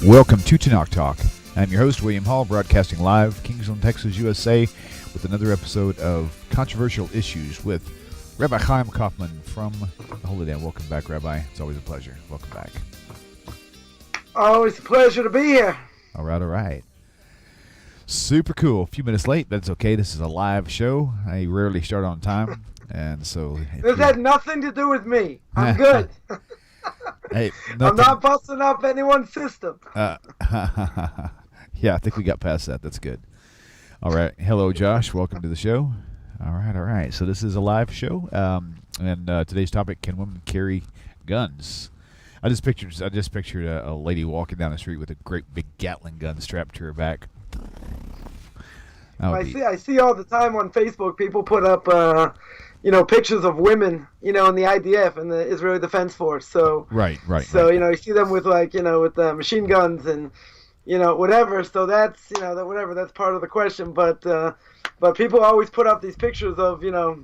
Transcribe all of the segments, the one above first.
Welcome to Tanakh Talk. I'm your host, William Hall, broadcasting live, Kingsland, Texas, USA, with another episode of Controversial Issues with Rabbi Chaim Coffman from the Holy Land. Welcome back, Rabbi. It's always a pleasure. Welcome back. Always a pleasure to be here. All right. Super cool. A few minutes late, but it's okay. This is a live show. I rarely start on time, and so... This had nothing to do with me. I'm good. Hey, I'm not busting up anyone's system. Yeah, I think we got past that. That's good. All right. Hello, Josh. Welcome to the show. All right. So this is a live show, and today's topic: can women carry guns? I just pictured a lady walking down the street with a great big Gatling gun strapped to her back. I see all the time on Facebook people put up pictures of women, in the IDF and the Israeli Defense Force. So right. So you see them with with machine guns and whatever. So that's that's part of the question. But people always put up these pictures of Israeli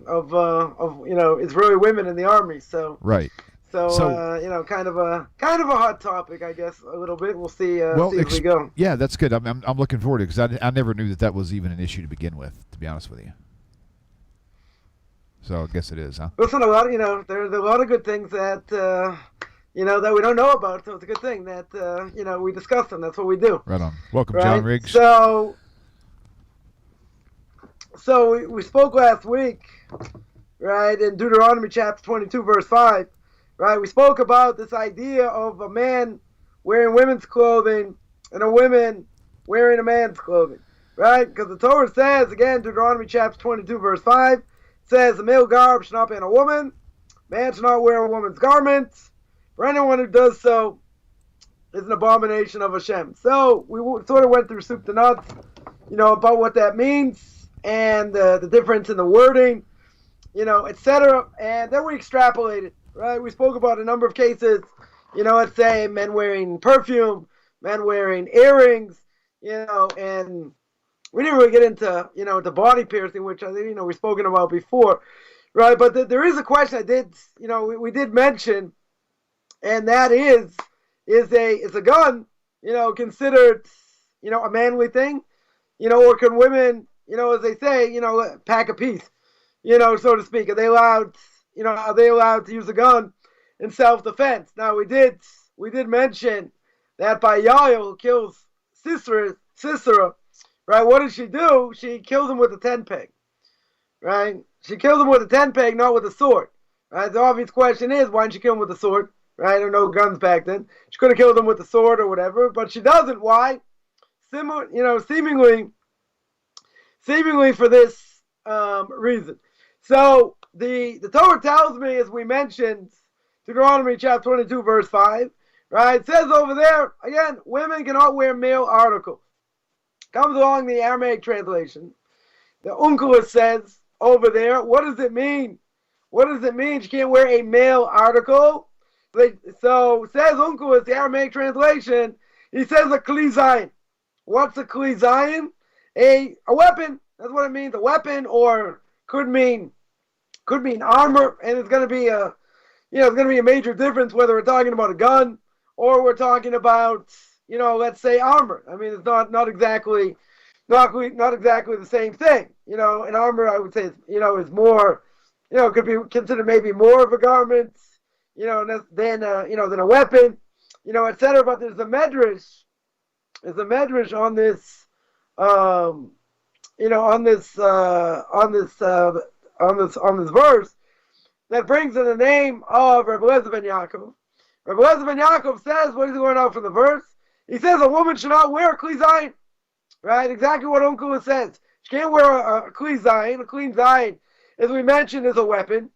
women in the army. So right. So kind of a hot topic, I guess, a little bit. We'll see. As we go. Yeah, that's good. I'm looking forward to it because I never knew that was even an issue to begin with. To be honest with you. So I guess it is, huh? Listen, there's a lot of good things that that we don't know about. So it's a good thing that we discuss them. That's what we do. Right on. Welcome, right? John Riggs. So we spoke last week, right, in Deuteronomy chapter 22, verse 5. Right, we spoke about this idea of a man wearing women's clothing and a woman wearing a man's clothing, right? Because the Torah says, again, Deuteronomy chapter 22, verse 5, says, a male garb should not be on a woman, man should not wear a woman's garments, for anyone who does so is an abomination of Hashem. So we sort of went through soup to nuts, about what that means and the difference in the wording, etc. And then we extrapolated. Right, we spoke about a number of cases, let's say men wearing perfume, men wearing earrings, and we didn't really get into, the body piercing, which I think, we've spoken about before, right? But there is a question we did mention, and that is a gun, considered, a manly thing, or can women, as they say, pack a piece, so to speak? Are they allowed? Are they allowed to use a gun in self-defense? Now, we did mention that by Yael, who kills Sisera, right, what did she do? She killed him with a 10-peg, right? She killed him with a 10-peg, not with a sword, right? The obvious question is, why didn't she kill him with a sword, right? There were no guns back then. She could have killed him with a sword or whatever, but she doesn't. Why? Seemingly for this reason. So, the Torah tells me, as we mentioned, Deuteronomy chapter 22, verse 5, right? It says over there, again, women cannot wear male articles. Comes along the Aramaic translation. The Onkelos says over there, what does it mean? What does it mean? She can't wear a male article. So, says Onkelos, the Aramaic translation, he says a kli zayin. What's a kli zayin? A weapon. That's what it means. A weapon, or could mean armor, and it's going to be a major difference whether we're talking about a gun or we're talking about let's say armor. I mean, it's not exactly the same thing. An armor, I would say, is more, could be considered maybe more of a garment, than a weapon, etc. But there's a medrash on this, on this verse that brings in the name of Rabbi Leah ben Yaakov. Rabbi Leah ben Yaakov says, what is going on from the verse? He says a woman should not wear a kli zayin, right? Exactly what Onkelos says. She can't wear a kli zayin. A kli zayin, as we mentioned, is a weapon,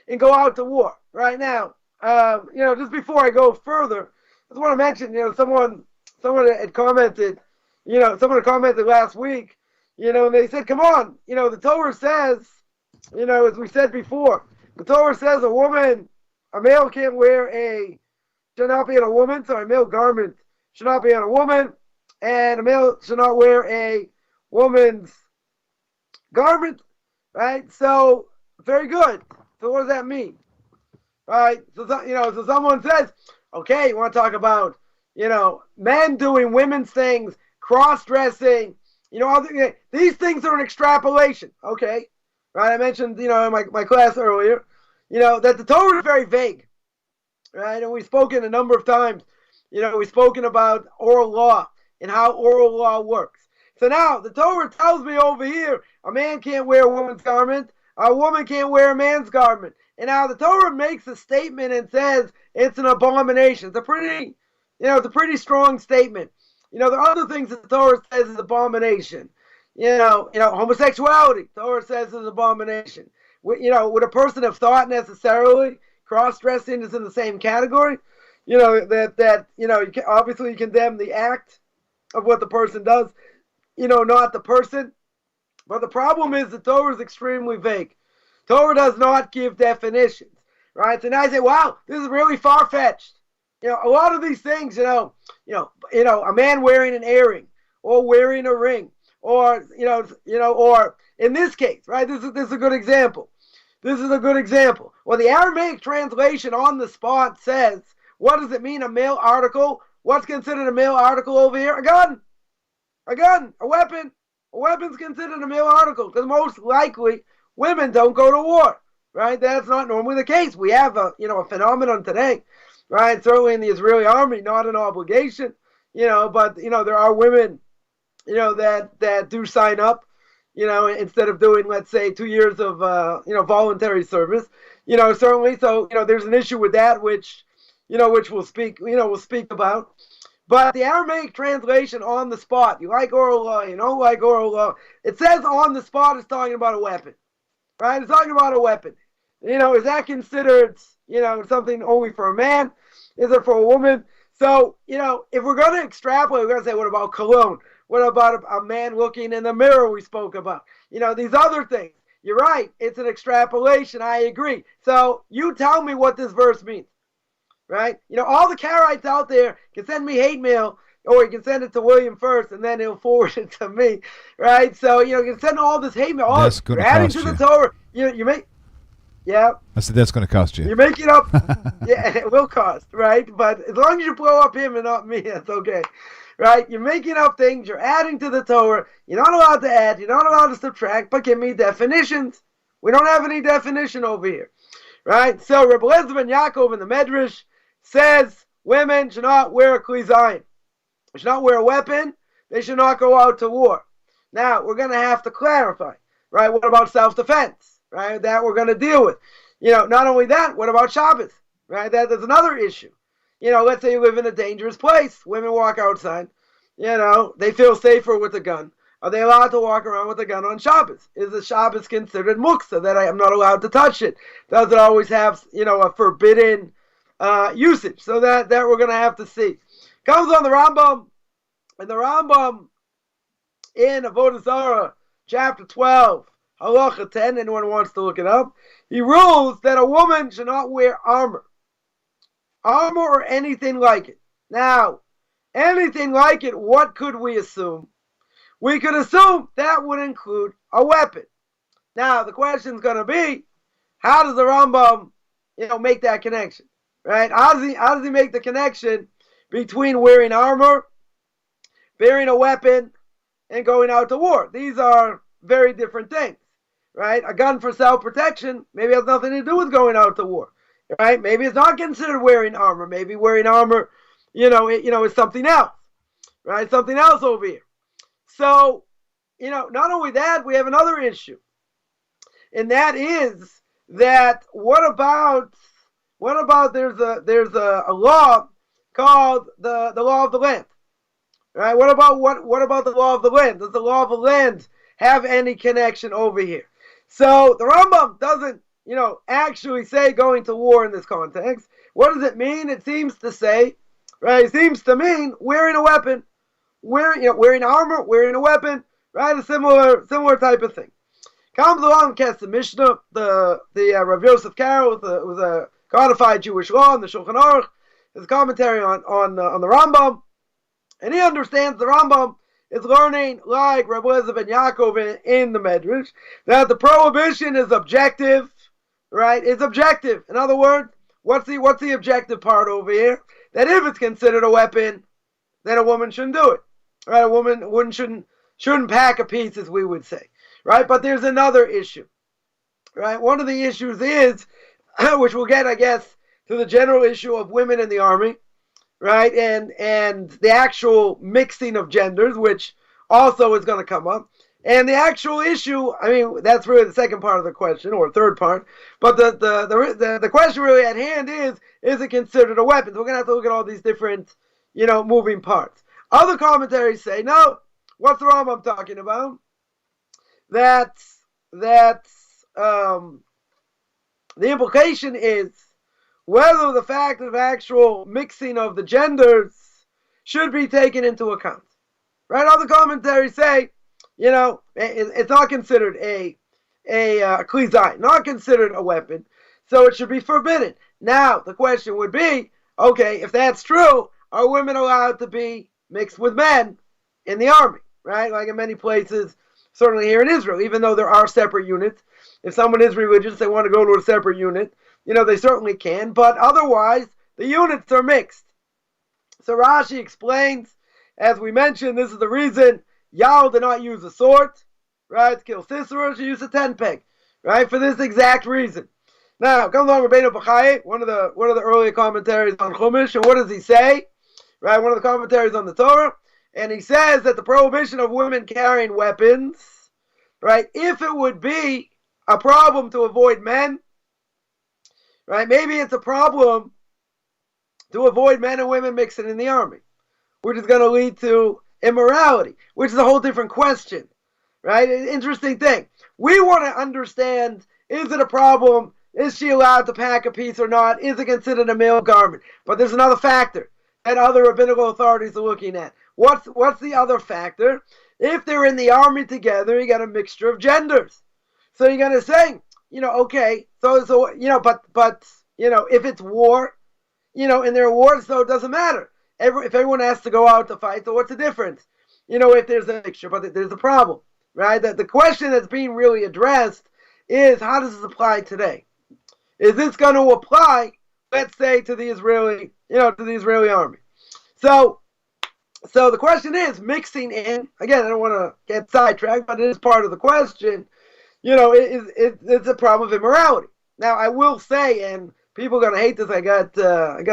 and go out to war. Right now, just before I go further, I just want to mention, someone had commented, someone had commented last week, and they said, come on, the Torah says, as we said before, the Torah says a male can't should not be on a woman, so a male garment should not be on a woman, and a male should not wear a woman's garment, right? So, very good. So what does that mean? Right? So someone says, okay, you want to talk about, men doing women's things, cross-dressing, these things are an extrapolation, okay? Right? I mentioned, in my class earlier, that the Torah is very vague, right? And we've spoken a number of times, we've spoken about oral law and how oral law works. So now the Torah tells me over here, a man can't wear a woman's garment, a woman can't wear a man's garment. And now the Torah makes a statement and says it's an abomination. It's a pretty strong statement. There are other things that the Torah says is abomination. Homosexuality, the Torah says is abomination. Would a person have thought necessarily cross-dressing is in the same category? Obviously you condemn the act of what the person does, not the person. But the problem is the Torah is extremely vague. Torah does not give definitions, right? So now I say, wow, this is really far-fetched. A lot of these things, a man wearing an earring or wearing a ring, or or in this case, right? This is a good example. This is a good example. Well, the Aramaic translation on the spot says, what does it mean, a male article? What's considered a male article over here? A gun, a weapon. A weapon's considered a male article because most likely women don't go to war, right? That's not normally the case. We have a phenomenon today, right? Certainly in the Israeli army, not an obligation, but there are women, that do sign up, instead of doing, let's say, 2 years of voluntary service, certainly. So there's an issue with that, which we'll speak about. But the Aramaic translation on the spot, you like oral law, you don't like oral law, it says on the spot it's talking about a weapon, right? It's talking about a weapon. Is that considered, something only for a man? Is it for a woman? So, if we're going to extrapolate, we're going to say, what about cologne? What about a man looking in the mirror we spoke about? These other things. You're right. It's an extrapolation. I agree. So you tell me what this verse means. Right? All the Karaites out there can send me hate mail, or you can send it to William first, and then he'll forward it to me. Right? So, you can send all this hate mail. That's going to cost you. The Torah. You make, yeah. I said that's going to cost you. You're making up. Yeah, it will cost, right? But as long as you blow up him and not me, that's okay. Right? You're making up things. You're adding to the Torah. You're not allowed to add. You're not allowed to subtract, but give me definitions. We don't have any definition over here. Right? So, Rabbi Eliezer ben Yaakov in the Medrash says women should not wear a kli zayin. They should not wear a weapon. They should not go out to war. Now, we're going to have to clarify, right? What about self-defense, right? That we're going to deal with. Not only that, what about Shabbos, right? That's another issue. Let's say you live in a dangerous place. Women walk outside. They feel safer with a gun. Are they allowed to walk around with a gun on Shabbos? Is the Shabbos considered muksa, that I am not allowed to touch it? Does it always have, a forbidden usage? So that we're going to have to see. Comes on the Rambam, and the Rambam in Avodah Zarah, chapter 12, halacha 10, anyone wants to look it up, he rules that a woman should not wear armor or anything like it. Now, anything like it, what could we assume? We could assume that would include a weapon. Now, the question's going to be, how does the Rambam, make that connection? Right? How does he make the connection between wearing armor, bearing a weapon, and going out to war? These are very different things, right? A gun for self-protection maybe has nothing to do with going out to war, right? Maybe it's not considered wearing armor. Maybe wearing armor, is something else, right? Something else over here. So, not only that, we have another issue, and that is that what about there's a law called the law of the land, right? What about the law of the land? Does the law of the land have any connection over here? So the Rambam doesn't, actually say going to war in this context. What does it mean? It seems to say, right? It seems to mean wearing a weapon, wearing armor, wearing a weapon, right? A similar type of thing. Comes along, cast the Mishnah, the Rav Yosef Karo was a codified Jewish law in the Shulchan Aruch, his commentary on the Rambam, and he understands the Rambam is learning, like Rabbi Eliezer ben Yaakov in the Medrash, that the prohibition is objective, right? It's objective. In other words, what's the objective part over here? that if it's considered a weapon, then a woman shouldn't do it. Right? A woman shouldn't pack a piece, as we would say. Right? But there's another issue. Right? One of the issues is, which we'll get, I guess, to the general issue of women in the army, right? And the actual mixing of genders, which also is going to come up. And the actual issue, I mean, that's really the second part of the question, or third part. But the question really at hand is it considered a weapon? So we're going to have to look at all these different, moving parts. Other commentaries say, no, what's the Rambam talking about? That's the implication is whether the fact of actual mixing of the genders should be taken into account. Right? Other commentaries say, it's not considered a klizai, not considered a weapon, so it should be forbidden. Now, the question would be, okay, if that's true, are women allowed to be mixed with men in the army? Right? Like in many places, certainly here in Israel, even though there are separate units. If someone is religious, they want to go to a separate unit, they certainly can, but otherwise, the units are mixed. So Rashi explains, as we mentioned, this is the reason Yael did not use a sword, right, to kill Sisera. She used a tent peg, right, for this exact reason. Now, comes along Rabbi Chaim, one of the earlier commentaries on Chumash, and what does he say? Right, one of the commentaries on the Torah, and he says that the prohibition of women carrying weapons, right, if it would be a problem to avoid men, right, maybe it's a problem to avoid men and women mixing in the army, which is going to lead to immorality, which is a whole different question, right? An interesting thing. We want to understand, is it a problem? Is she allowed to pack a piece or not? Is it considered a male garment? But there's another factor that other rabbinical authorities are looking at. What's the other factor? If they're in the army together, you got a mixture of genders. So you're going to say, okay, but if it's war, and they're war, so it doesn't matter. If everyone has to go out to fight, so what's the difference? If there's a mixture, but there's a problem, right? That the question that's being really addressed is, how does this apply today? Is this going to apply, let's say, to the Israeli, to the Israeli army? So the question is, mixing in, again, I don't want to get sidetracked, but it is part of the question, it's a problem of immorality. Now, I will say, and people are going to hate this, I got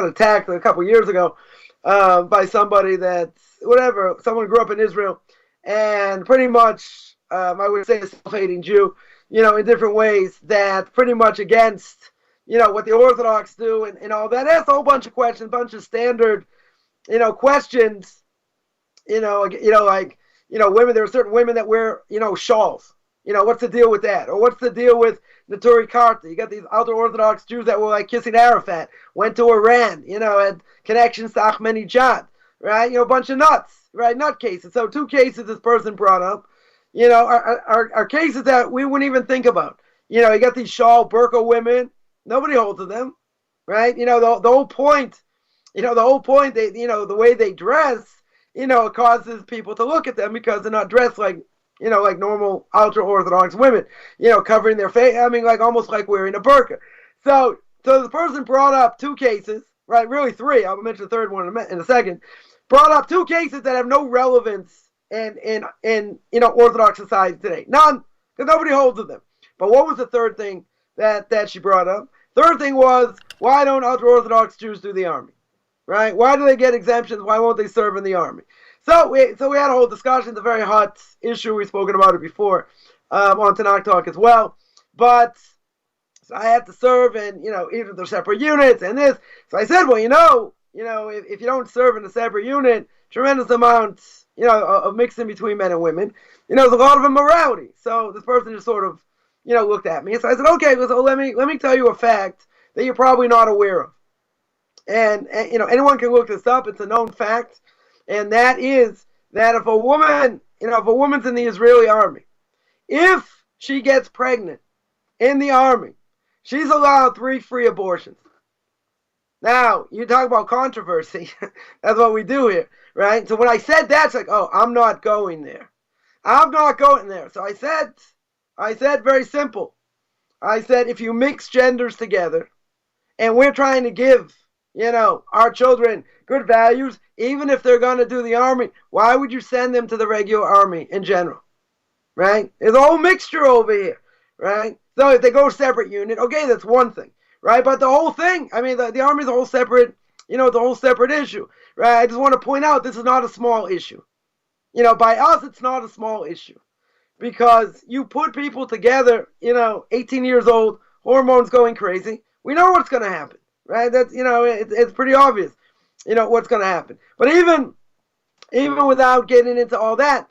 attacked a couple years ago by somebody someone who grew up in Israel, and pretty much, I would say a self-hating Jew, in different ways, that pretty much against, what the Orthodox do and all that. That's a whole bunch of questions, bunch of standard, questions, women, there are certain women that wear, shawls. What's the deal with that? Or what's the deal with Naturi Karta? You got these ultra-Orthodox Jews that were like kissing Arafat, went to Iran, had connections to Ahmadinejad, right? A bunch of nuts, right? Nut cases. So 2 cases this person brought up, are cases that we wouldn't even think about. You got these shawl burqa women, nobody holds to them, right? The whole point, they, the way they dress, it causes people to look at them because they're not dressed like, like normal ultra-Orthodox women, covering their face, like almost like wearing a burqa. So the person brought up 2 cases, right, really 3, I'll mention the third one in a second, brought up 2 cases that have no relevance in Orthodox society today. None, because nobody holds to them. But what was the third thing that she brought up? Third thing was, why don't ultra-Orthodox Jews do the army? Right? Why do they get exemptions? Why won't they serve in the army? So we had a whole discussion. It's a very hot issue. We've spoken about it before on Tanakh Talk as well. But so I had to serve in, either the separate units and this. So I said, well, if you don't serve in a separate unit, tremendous amounts, of mixing between men and women, there's a lot of immorality. So this person just sort of, looked at me. So I said, okay, so let me tell you a fact that you're probably not aware of. And anyone can look this up. It's a known fact. And that is that if a woman, if a woman's in the Israeli army, if she gets pregnant in the army, she's allowed 3 free abortions. Now, you talk about controversy. That's what we do here, right? So when I said that, it's like, oh, I'm not going there. I'm not going there. So I said very simple. I said, if you mix genders together, and we're trying to give, our children good values, even if they're going to do the army, why would you send them to the regular army in general? Right? There's a whole mixture over here, right? So if they go separate unit, okay, that's one thing, right? But the whole thing, I mean, the army is a whole separate, the whole separate issue, right? I just want to point out this is not a small issue. By us, it's not a small issue because you put people together, 18 years old, hormones going crazy. We know what's going to happen, right? That's, it's pretty obvious, what's going to happen. But even without getting into all that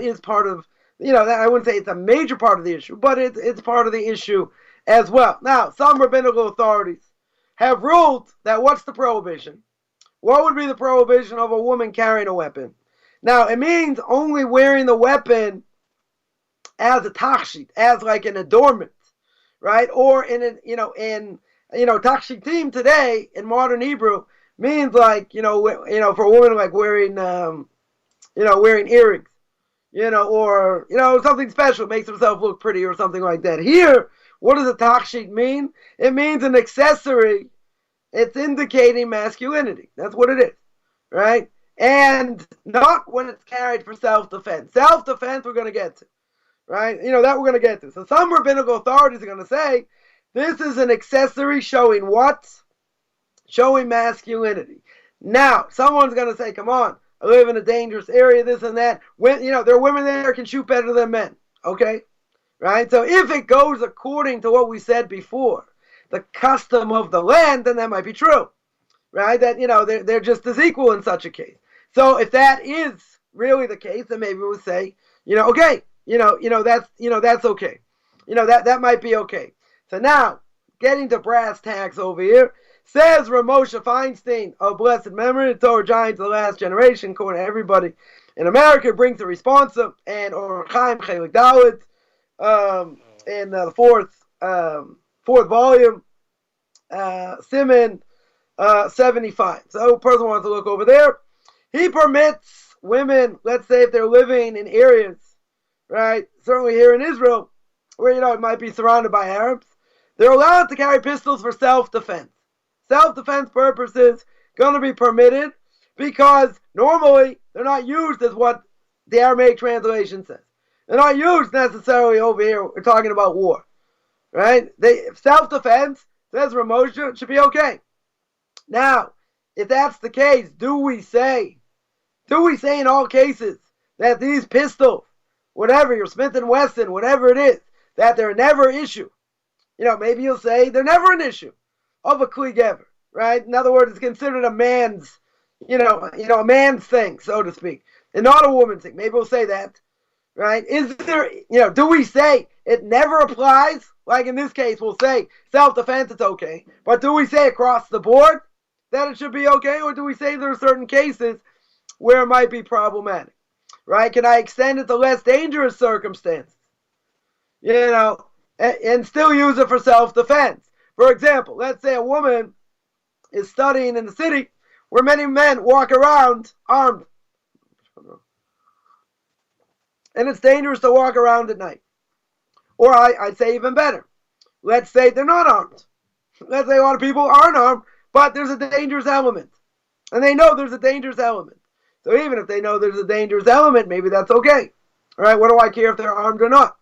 is part of, I wouldn't say it's a major part of the issue, but it's part of the issue as well. Now, some rabbinical authorities have ruled that what's the prohibition? What would be the prohibition of a woman carrying a weapon? Now, it means only wearing the weapon as a tachshit, as like an adornment, right? Or tachshitim today in modern Hebrew means like, for a woman like wearing, wearing earrings, or, something special, makes herself look pretty or something like that. Here, what does a tachshit mean? It means an accessory. It's indicating masculinity. That's what it is, right? And not when it's carried for self-defense. Self-defense we're going to get to, right? That we're going to get to. So some rabbinical authorities are going to say this is an accessory showing what? Showing masculinity. Now, someone's going to say, come on, I live in a dangerous area, this and that. When, there are women there who can shoot better than men, okay? Right? So if it goes according to what we said before, the custom of the land, then that might be true, right? That, they're just as equal in such a case. So if that is really the case, then maybe we'll say, okay, that's okay. That might be okay. So now, getting to brass tacks over here, says Moshe Feinstein of blessed memory, the Torah giant to the last generation, according to everybody in America, brings the responsive, and or Chaim Chelik Dalit, in the fourth volume, Siman 75. So a person wants to look over there. He permits women, let's say if they're living in areas, right, certainly here in Israel, where, it might be surrounded by Arabs, they're allowed to carry pistols for self-defense. Self-defense purposes going to be permitted because normally they're not used as what the Aramaic translation says. They're not used necessarily over here. We're talking about war, right? Self-defense, says Ramosha, should be okay. Now, if that's the case, do we say in all cases that these pistols, whatever, your Smith & Wesson, whatever it is, that they're never an issue? Maybe you'll say they're never an issue of a kli gever, right? In other words, it's considered a man's, a man's thing, so to speak, and not a woman's thing. Maybe we'll say that, right? Is there, do we say it never applies? Like in this case, we'll say self-defense, it's okay. But do we say across the board that it should be okay? Or do we say there are certain cases where it might be problematic, right? Can I extend it to less dangerous circumstances, and still use it for self-defense? For example, let's say a woman is studying in the city where many men walk around armed. And it's dangerous to walk around at night. Or I'd say even better. Let's say they're not armed. Let's say a lot of people aren't armed, but there's a dangerous element. And they know there's a dangerous element. So even if they know there's a dangerous element, maybe that's okay. All right, what do I care if they're armed or not?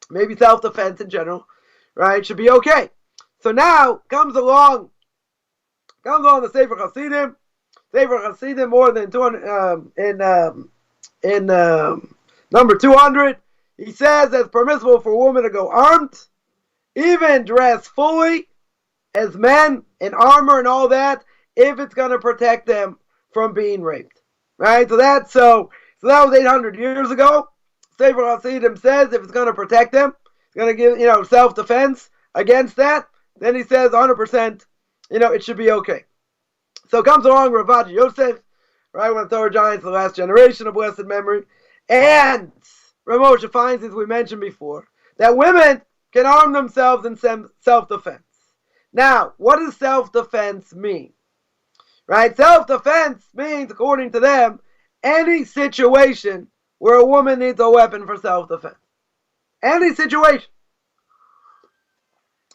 Maybe self-defense in general, right, should be okay. So now comes along the Sefer Hasidim. Sefer Hasidim more than 200 in number 200. He says it's permissible for a woman to go armed, even dress fully as men in armor and all that, if it's going to protect them from being raped. Right? So that was 800 years ago. Sefer Hasidim says if it's going to protect them, it's going to give self-defense against that. Then he says 100%, it should be okay. So comes along Rabbi Yosef, right, one of the Torah giants of the last generation of blessed memory, and Moshe finds, as we mentioned before, that women can arm themselves in self-defense. Now, what does self-defense mean? Right? Self-defense means, according to them, any situation where a woman needs a weapon for self-defense. Any situation.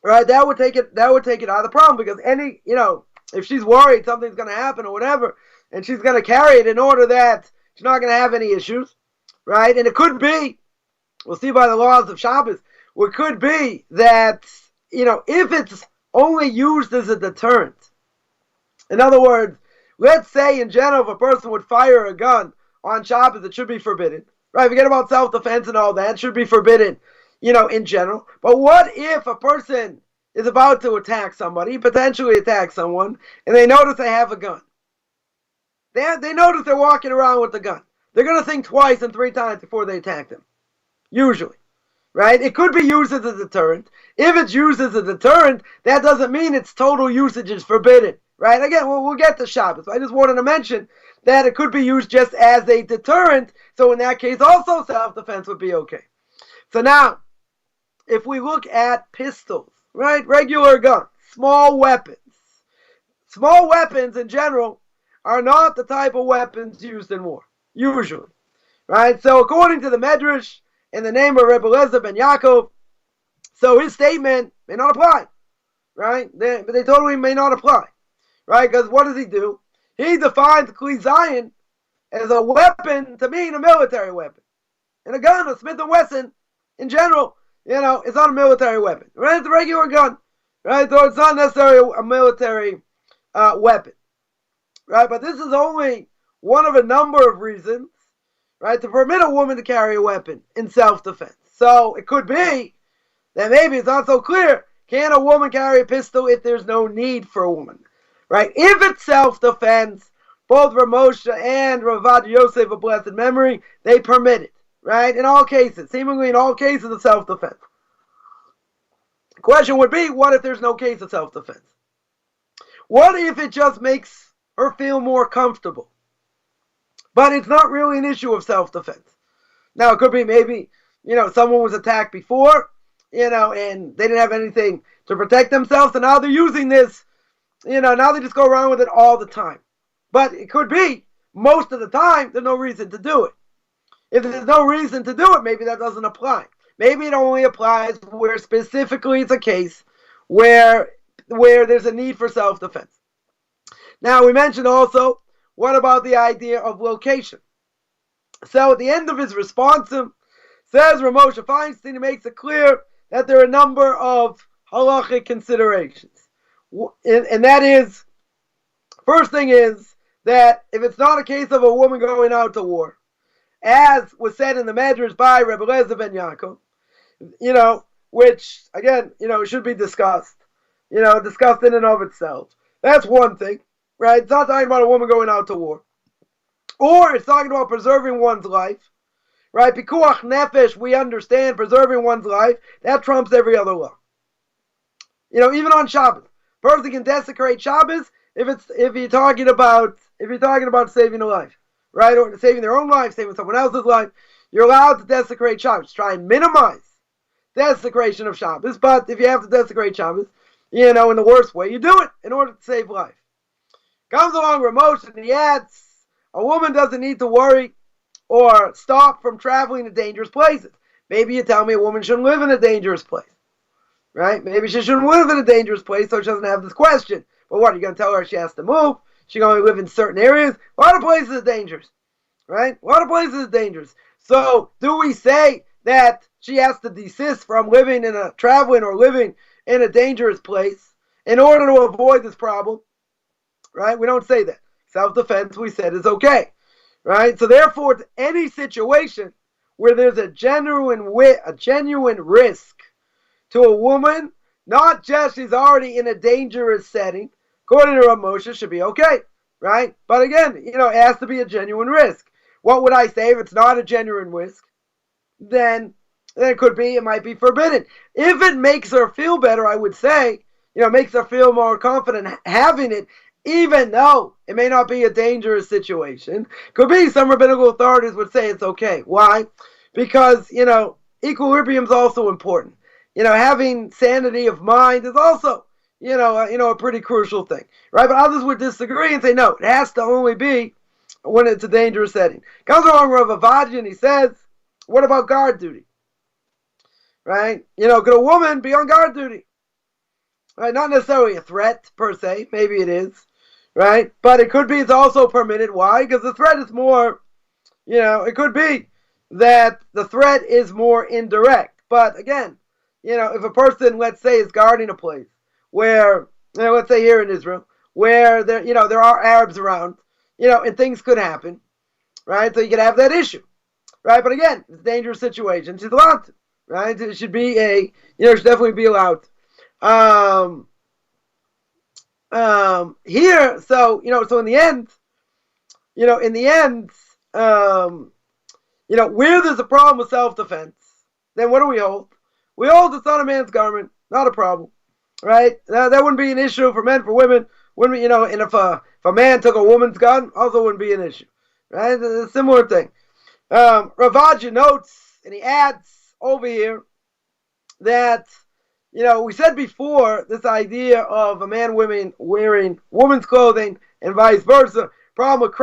Right? That would take it out of the problem, because if she's worried something's going to happen or whatever, and she's going to carry it in order that she's not going to have any issues, right? And it could be, we'll see by the laws of Shabbos, it could be that, if it's only used as a deterrent. In other words, let's say in general, if a person would fire a gun on Shabbos, it should be forbidden, right? Forget about self-defense and all that. It should be forbidden, in general. But what if a person is about to attack somebody, potentially attack someone, and they notice they have a gun? They notice they're walking around with the gun. They're going to think twice and 3 times before they attack them, usually, right? It could be used as a deterrent. If it's used as a deterrent, that doesn't mean its total usage is forbidden, right? Again, we'll get to Shabbos. I just wanted to mention that it could be used just as a deterrent, so in that case also self-defense would be okay. So now, if we look at pistols, right, regular guns, small weapons in general are not the type of weapons used in war, usually, right? So according to the Medrash, in the name of Rabbi Eliezer ben Yaakov, so his statement may not apply, right? They totally may not apply, right? Because what does he do? He defines Kli Zayin as a weapon to mean a military weapon. And a gun, a Smith & Wesson, in general, it's not a military weapon, right? It's a regular gun, right? So it's not necessarily a military weapon, right? But this is only one of a number of reasons, right, to permit a woman to carry a weapon in self-defense. So it could be that maybe it's not so clear, can a woman carry a pistol if there's no need for a woman, right? If it's self-defense, both Rav Moshe and Rav Yosef of blessed memory, they permit it, right? In all cases, seemingly in all cases of self-defense. The question would be, what if there's no case of self-defense? What if it just makes her feel more comfortable? But it's not really an issue of self-defense. Now, it could be maybe, someone was attacked before, and they didn't have anything to protect themselves, and now they're using this, now they just go around with it all the time. But it could be, most of the time, there's no reason to do it. If there's no reason to do it, maybe that doesn't apply. Maybe it only applies where specifically it's a case where there's a need for self-defense. Now, we mentioned also, what about the idea of location? So at the end of his response, says Rav Moshe Feinstein, he makes it clear that there are a number of halachic considerations. And that is, first thing is, that if it's not a case of a woman going out to war, as was said in the Medrash by Rabbi Eliezer ben Yaakov, which, again, should be discussed, discussed in and of itself. That's one thing, right? It's not talking about a woman going out to war. Or it's talking about preserving one's life, right? Pikuach nefesh, we understand, preserving one's life, that trumps every other law. Even on Shabbos. Person can desecrate Shabbos if you're talking about saving a life, right? Or saving their own life, saving someone else's life. You're allowed to desecrate Shabbos. Try and minimize desecration of Shabbos, but if you have to desecrate Shabbos, in the worst way, you do it in order to save life. Comes along Rav Moshe and he adds, a woman doesn't need to worry or stop from traveling to dangerous places. Maybe you tell me a woman shouldn't live in a dangerous place, right? Maybe she shouldn't live in a dangerous place so she doesn't have this question. But what, are you going to tell her she has to move? She can only live in certain areas? A lot of places are dangerous, right? A lot of places are dangerous. So do we say that she has to desist from traveling or living in a dangerous place in order to avoid this problem? Right? We don't say that. Self-defense, we said, is okay. Right? So therefore, to any situation where there's a genuine risk to a woman, not just she's already in a dangerous setting, according to Rav Moshe, should be okay. Right? But again, it has to be a genuine risk. What would I say if it's not a genuine risk? Then it might be forbidden. If it makes her feel better, I would say, makes her feel more confident having it, even though it may not be a dangerous situation. Could be some rabbinical authorities would say it's okay. Why? Because, equilibrium is also important. Having sanity of mind is also, a pretty crucial thing. Right? But others would disagree and say, no, it has to only be when it's a dangerous setting. Comes along Rav Avadia and he says, what about guard duty? Right? Could a woman be on guard duty? right? Not necessarily a threat per se. Maybe it is, right? But it could be it's also permitted. Why? Because the threat is more, it could be that the threat is more indirect. But again, if a person, let's say, is guarding a place where, let's say here in Israel, where there are Arabs around, and things could happen, right? So you could have that issue, right? But again, it's a dangerous situation. She's allowed to, right? It should be should definitely be allowed to. Here, so in the end, where there's a problem with self-defense, then what do we hold? We hold it's not a man's garment, not a problem, right? That wouldn't be an issue for men, for women, wouldn't be, and if a man took a woman's gun, also wouldn't be an issue, right? It's a similar thing. Ravaja notes, and he adds over here that, we said before this idea of a man, women wearing women's clothing and vice versa, problem with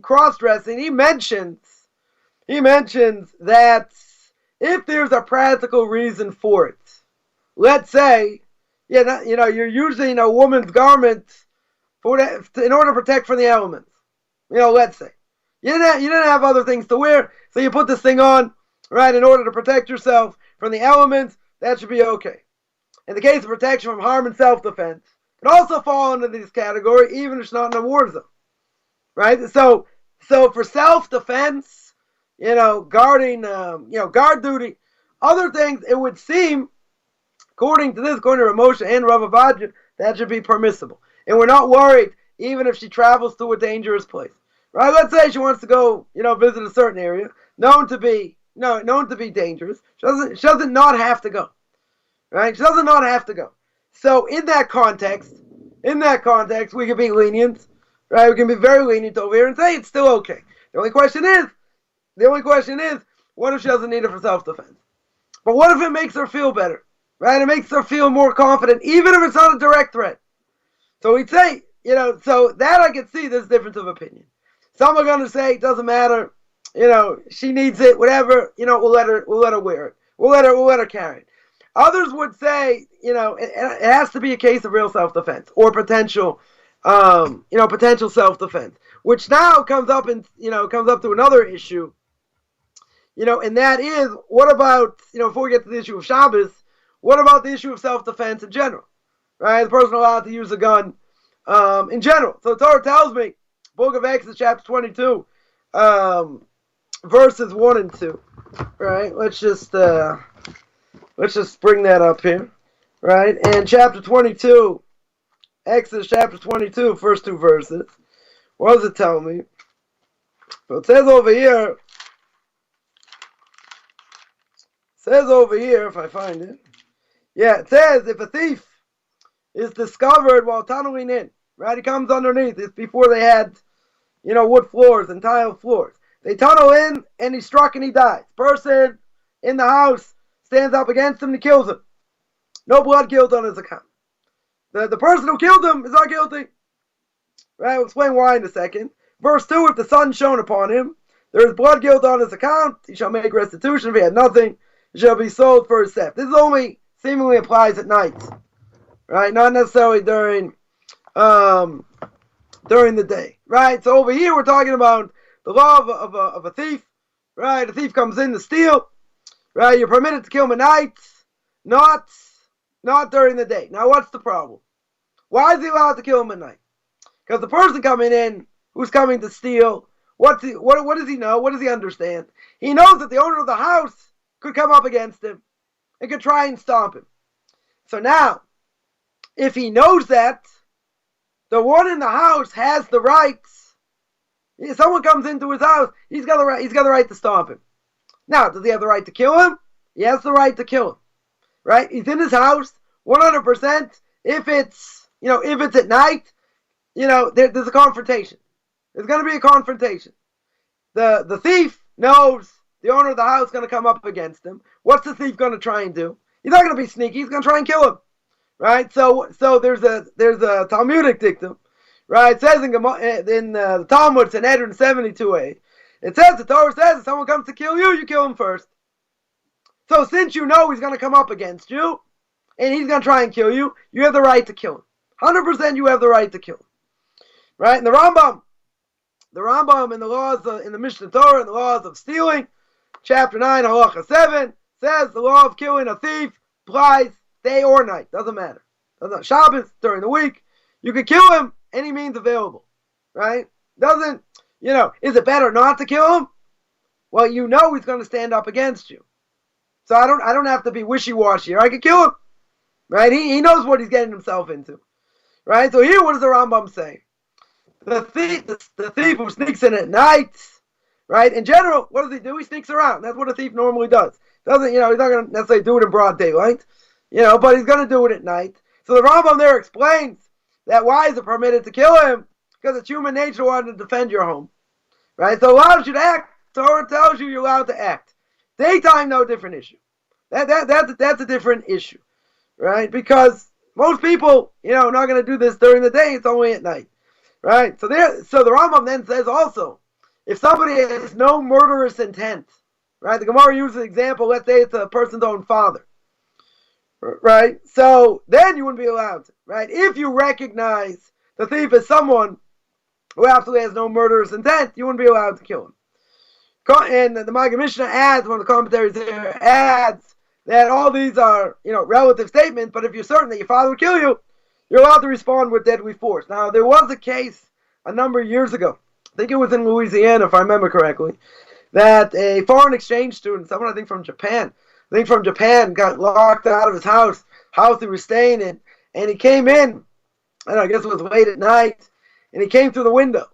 cross-dressing, he mentions that if there's a practical reason for it, let's say, you're using a woman's garment in order to protect from the elements. Let's say you didn't have other things to wear, so you put this thing on, right, in order to protect yourself from the elements. That should be okay. In the case of protection from harm and self-defense, it also fall into this category, even if it's not in a war zone, right? So for self-defense, guarding, guard duty, other things, it would seem, according to Moshe and Rabbi Chaim, that should be permissible. And we're not worried, even if she travels to a dangerous place, right? Let's say she wants to go, visit a certain area, known to be dangerous. She doesn't not have to go, right? She doesn't not have to go. So in that context, we can be lenient, right? We can be very lenient over here and say it's still okay. The only question is, what if she doesn't need it for self-defense? But what if it makes her feel better, right? It makes her feel more confident, even if it's not a direct threat. So we'd say, so that I can see this difference of opinion. Some are going to say it doesn't matter, she needs it, whatever, we'll let her wear it. We'll let her carry it. Others would say, it has to be a case of real self-defense or potential self-defense, which now comes up to another issue, and that is, what about, before we get to the issue of Shabbos, what about the issue of self-defense in general, right? The person allowed to use a gun in general. So Torah tells me, Book of Exodus, chapter 22, verses 1 and 2, right? Let's just bring that up here, right? And chapter 22, Exodus chapter 22, first two verses. What does it tell me? So it says over here, if I find it, it says if a thief is discovered while tunneling in, right? He comes underneath. It's before they had, wood floors and tile floors. They tunnel in and he's struck and he dies. Person in the house stands up against him and he kills him. No blood guilt on his account. The person who killed him is not guilty. Right? We'll explain why in a second. Verse 2, if the sun shone upon him, there is blood guilt on his account. He shall make restitution. If he had nothing, he shall be sold for his theft. This only seemingly applies at night. Right? Not necessarily during the day. Right? So over here we're talking about the law of a thief. Right? A thief comes in to steal. Right? You're permitted to kill him at night. Not during the day. Now what's the problem? Why is he allowed to kill him at night? Because the person coming in, who's coming to steal, what does he know? What does he understand? He knows that the owner of the house could come up against him and could try and stomp him. So now, if he knows that, the one in the house has the rights. If someone comes into his house, he's got the right to stomp him. Now, does he have the right to kill him? He has the right to kill him. Right? He's in his house, 100%. If it's at night, there's a confrontation. There's going to be a confrontation. The thief knows the owner of the house is going to come up against him. What's the thief going to try and do? He's not going to be sneaky. He's going to try and kill him. Right? So there's a Talmudic dictum. Right? It says in the Talmud, Sanhedrin 72a, it says, the Torah says, if someone comes to kill you, you kill him first. So since you know he's going to come up against you, and he's going to try and kill you, you have the right to kill him. 100% you have the right to kill him. Right? And the Rambam in the laws in the Mishnah Torah, in the laws of stealing, chapter 9, halacha 7, says the law of killing a thief applies day or night. Doesn't matter. Shabbos, during the week, you can kill him any means available. Right? Doesn't, is it better not to kill him? Well, you know he's going to stand up against you. So I don't have to be wishy-washy here. I can kill him. Right? He knows what he's getting himself into. Right? So here, what does the Rambam say? The thief who sneaks in at night, right? In general, what does he do? He sneaks around. That's what a thief normally does. Doesn't, he's not going to necessarily do it in broad daylight, but he's going to do it at night. So the Rambam there explains that why is it permitted to kill him? Because it's human nature wanting to defend your home, right? So it allows you to act. Torah tells you you're allowed to act. Daytime, no, different issue. That's a different issue, right? Because most people, are not going to do this during the day. It's only at night. Right, so the Rambam then says also, if somebody has no murderous intent, right? The Gemara uses an example. Let's say it's a person's own father, right? So then you wouldn't be allowed to, right? If you recognize the thief as someone who absolutely has no murderous intent, you wouldn't be allowed to kill him. And the Mishnah adds, one of the commentaries there adds that all these are, relative statements. But if you're certain that your father would kill you, you're allowed to respond with deadly force. Now, there was a case a number of years ago, I think it was in Louisiana, if I remember correctly, that a foreign exchange student, someone I think from Japan, got locked out of his house he was staying in, and he came in, I guess it was late at night, and he came through the window,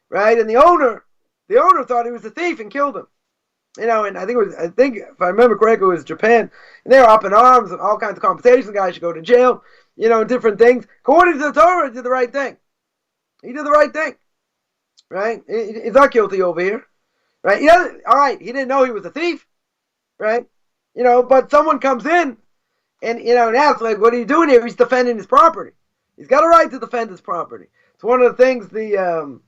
right? And the owner thought he was a thief and killed him. And I think if I remember correctly, it was Japan, and they were up in arms and all kinds of conversations. The guy should go to jail. Different things. According to the Torah, he did the right thing. He did the right thing. Right? He's not guilty over here. Right? He didn't know he was a thief. Right? But someone comes in and, and asks, like, what are you doing here? He's defending his property. He's got a right to defend his property. It's one of the things the,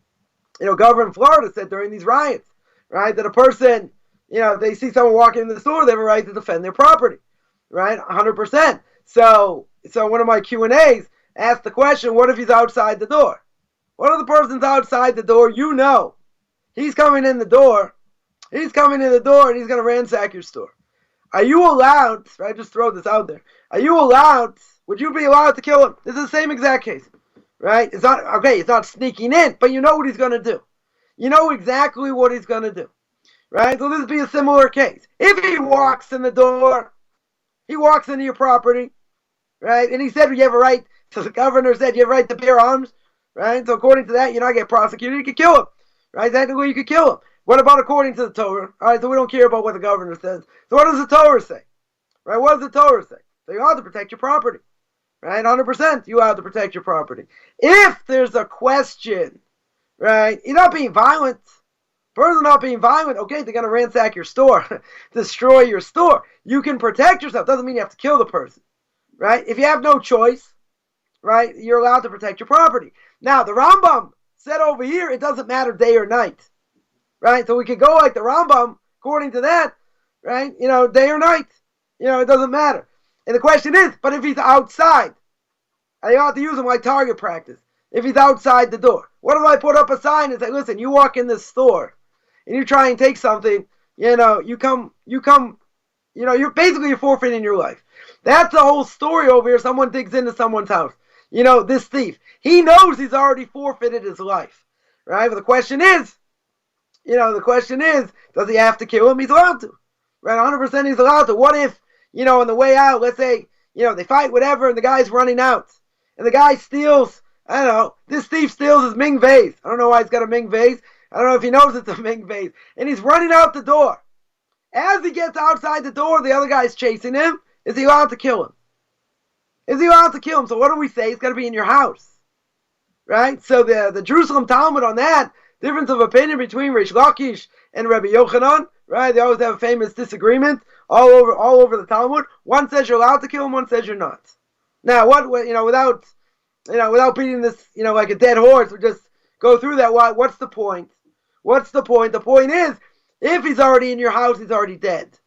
governor in Florida said during these riots. Right? That a person, they see someone walking in the store, they have a right to defend their property. Right? 100%. So one of my Q&As asked the question, what if he's outside the door? What if the person's outside the door? He's coming in the door. And he's going to ransack your store. Are you allowed, right, just throw this out there. Would you be allowed to kill him? This is the same exact case, right? It's not sneaking in, but you know what he's going to do. You know exactly what he's going to do, right? So this would be a similar case. If he walks in the door, he walks into your property, right? And he said you have a right, so the governor said you have a right to bear arms, right? So according to that, you're not get prosecuted, you could kill him, right? Technically, you could kill him. What about according to the Torah? All right, so we don't care about what the governor says. So what does the Torah say? Right? What does the Torah say? So you have to protect your property, right? 100%, you have to protect your property. If there's a question, right? You're not being violent. Person not being violent, okay, they're going to ransack your store, destroy your store. You can protect yourself. Doesn't mean you have to kill the person, right? If you have no choice, right, you're allowed to protect your property. Now, the Rambam said over here, it doesn't matter day or night, right? So we could go like the Rambam, according to that, right, day or night, it doesn't matter. And the question is, but if he's outside, I ought to use him like target practice. If he's outside the door, what if I put up a sign and say, listen, you walk in this store, and you try and take something, you're forfeiting your life. That's the whole story over here. Someone digs into someone's house. This thief, he knows he's already forfeited his life, right? But the question is, does he have to kill him? He's allowed to, right? 100% he's allowed to. What if, on the way out, let's say, they fight, whatever, and the guy's running out, and the guy steals, this thief steals his Ming vase. I don't know why he's got a Ming vase. I don't know if he knows it's a Ming vase. And he's running out the door. As he gets outside the door, the other guy's chasing him. Is he allowed to kill him? So what do we say? He's got to be in your house. Right? So the Jerusalem Talmud on that, difference of opinion between Rish Lakish and Rabbi Yochanan, right? They always have a famous disagreement all over the Talmud. One says you're allowed to kill him, one says you're not. Now, without beating this, like a dead horse, we just go through that. What's the point? The point is, if he's already in your house, he's already dead,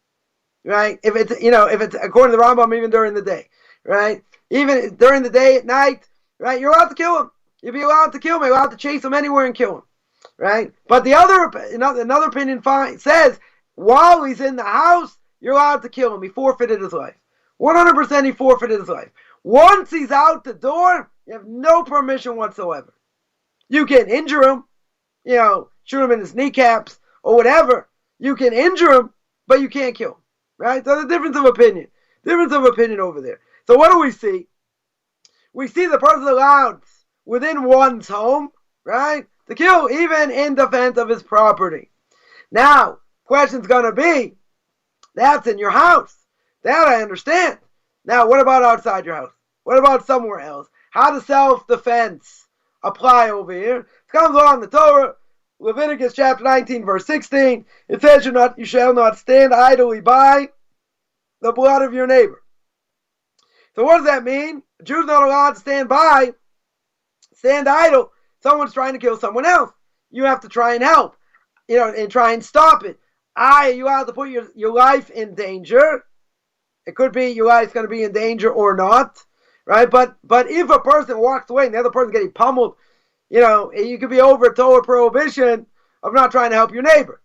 right? If it's according to the Rambam, even during the day, right? Even during the day, at night, right? You're allowed to kill him. You'd be allowed to kill him. You're allowed to chase him anywhere and kill him, right? But the other, another opinion says, while he's in the house, you're allowed to kill him. He forfeited his life. 100% he forfeited his life. Once he's out the door, you have no permission whatsoever. You can injure him, shoot him in his kneecaps or whatever. You can injure him, but you can't kill him, right? So the difference of opinion over there. So what do we see? We see the person allowed within one's home, right, to kill even in defense of his property. Now, question's going to be, that's in your house. That I understand. Now, what about outside your house? What about somewhere else? How does self-defense apply over here? It comes along the Torah, Leviticus chapter 19, verse 16. It says, you shall not stand idly by the blood of your neighbor. So what does that mean? A Jew's not allowed to stand idle. Someone's trying to kill someone else. You have to try and help, and try and stop it. You have to put your life in danger. It could be your life's going to be in danger or not, right? But if a person walks away and the other person's getting pummeled, you could be over a Torah prohibition of not trying to help your neighbor,